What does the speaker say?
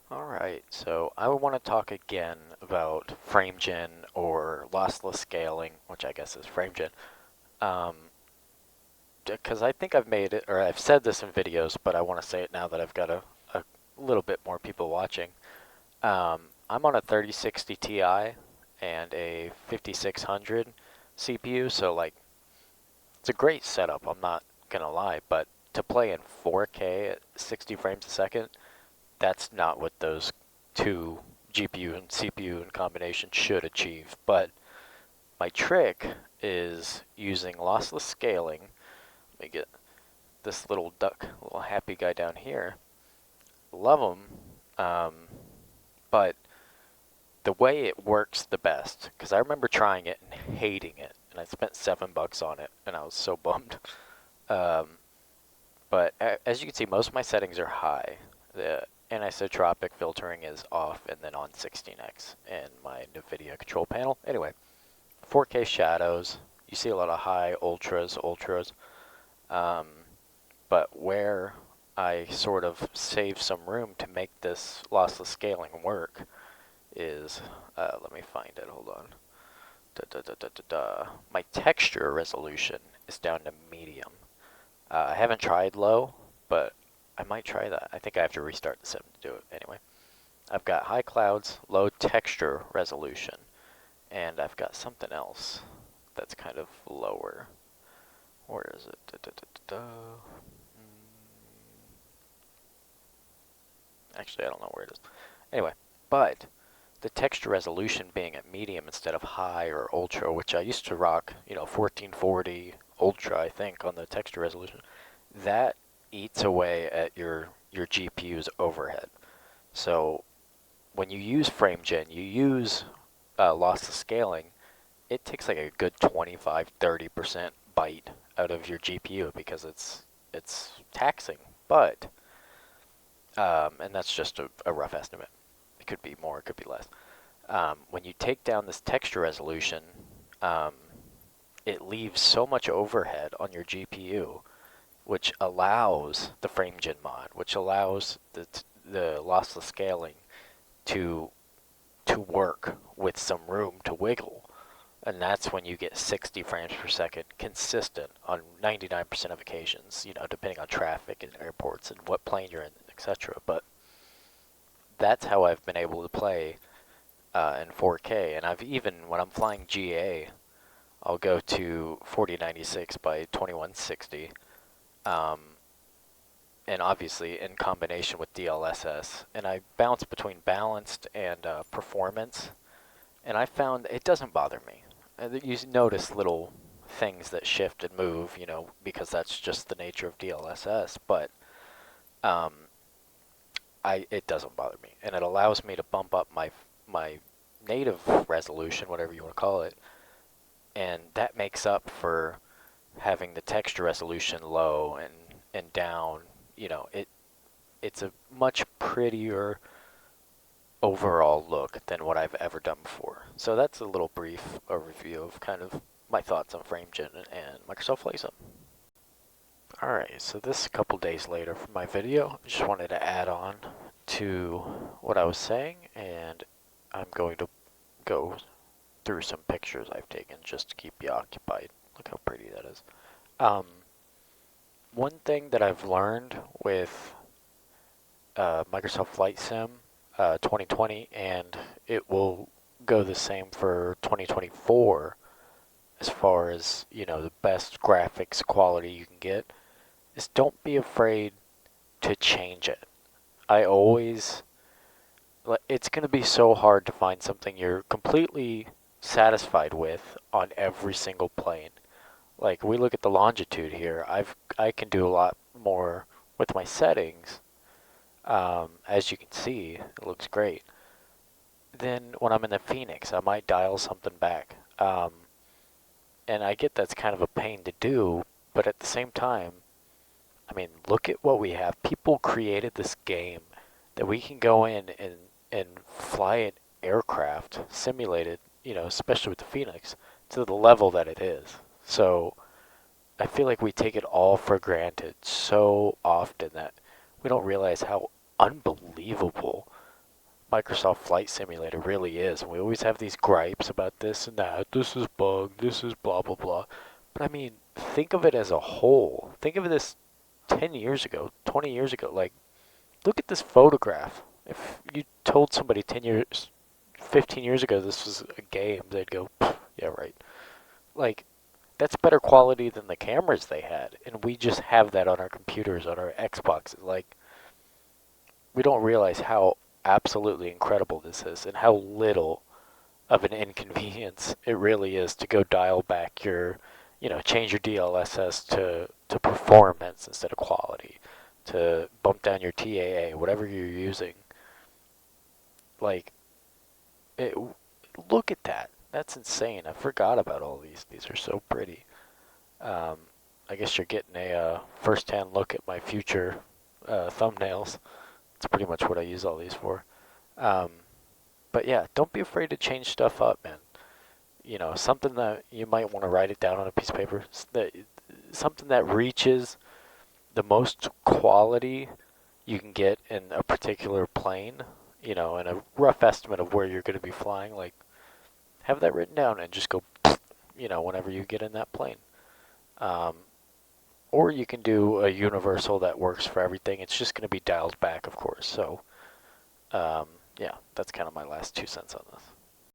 Alright, so I want to talk again about FrameGen or lossless scaling, which I guess is FrameGen. Um, because I think I've made it, or I've said this in videos, but I want to say it now that I've got a little bit more people watching. I'm on a 3060 Ti and a 5600 CPU, so like it's a great setup, I'm not gonna lie, but to play in 4K at 60 frames a second, that's not what those two GPU and CPU in combination should achieve. But my trick is using lossless scaling. Let me get this little duck, little happy guy down here. Love him, but the way it works the best, because I remember trying it and hating it, and I spent $7 on it, and I was so bummed. Um, but as you can see, most of my settings are high. The anisotropic filtering is off and then on 16x in my NVIDIA control panel. Anyway, 4K shadows. You see a lot of high ultras. Um, but where I sort of save some room to make this lossless scaling work is, let me find it, hold on. My texture resolution is down to medium. I haven't tried low, but I might try that. I think I have to restart the sim to do it anyway. I've got high clouds, low texture resolution, and I've got something else that's kind of lower. Where is it? Actually, I don't know where it is. Anyway, but the texture resolution being at medium instead of high or ultra, which I used to rock, 1440 ultra, I think, on the texture resolution, that eats away at your GPU's overhead. So when you use FrameGen, you use lossless scaling, it takes like a good 25-30% bite out of your GPU because it's taxing. But and that's just a rough estimate. It could be more, it could be less. When you take down this texture resolution, um, it leaves so much overhead on your GPU, which allows the FrameGen mod, which allows the lossless scaling to work with some room to wiggle. And that's when you get 60 frames per second consistent on 99% of occasions, depending on traffic and airports and what plane you're in, etc. But that's how I've been able to play in 4K. And I've even, when I'm flying GA, I'll go to 4096 by 2160. Um, and obviously in combination with DLSS. And I bounce between balanced and performance. And I found it doesn't bother me. You notice little things that shift and move, because that's just the nature of DLSS. But um, it doesn't bother me, and it allows me to bump up my native resolution, whatever you want to call it, and that makes up for having the texture resolution low and down. It's a much prettier overall look than what I've ever done before. So that's a little brief overview of kind of my thoughts on FrameGen and Microsoft Flight Sim. Alright, so this is a couple days later from my video. I just wanted to add on to what I was saying, and I'm going to go through some pictures I've taken just to keep you occupied. Look how pretty that is. One thing that I've learned with Microsoft Flight Sim 2020, and it will go the same for 2024 as far as, the best graphics quality you can get, is don't be afraid to change it. It's going to be so hard to find something you're completely satisfied with on every single plane. Like we look at the longitude here, I can do a lot more with my settings. As you can see, it looks great. Then when I'm in the Phoenix, I might dial something back. And I get that's kind of a pain to do, but at the same time, I mean, look at what we have. People created this game that we can go in and fly an aircraft simulated, especially with the Phoenix, to the level that it is. So I feel like we take it all for granted so often that we don't realize how unbelievable Microsoft Flight Simulator really is. And we always have these gripes about this and that. This is bug. This is blah blah blah. But I mean, think of it as a whole. Think of this 10 years ago, 20 years ago. Like, look at this photograph. If you told somebody 10 years, 15 years ago this was a game, they'd go, yeah, right. Like, that's better quality than the cameras they had. And we just have that on our computers, on our Xboxes. Like, we don't realize how absolutely incredible this is and how little of an inconvenience it really is to go dial back your, change your DLSS to performance instead of quality, to bump down your TAA, whatever you're using. Like, it, look at that. That's insane. I forgot about all these. These are so pretty. Um, I guess you're getting a first-hand look at my future thumbnails. It's pretty much what I use all these for. Um, but yeah, don't be afraid to change stuff up, man. Something that you might want to write it down on a piece of paper. Something that reaches the most quality you can get in a particular plane, and a rough estimate of where you're going to be flying. Like, have that written down and just go, whenever you get in that plane. Um, or you can do a universal that works for everything. It's just going to be dialed back, of course. So, yeah, that's kind of my last 2 cents on this.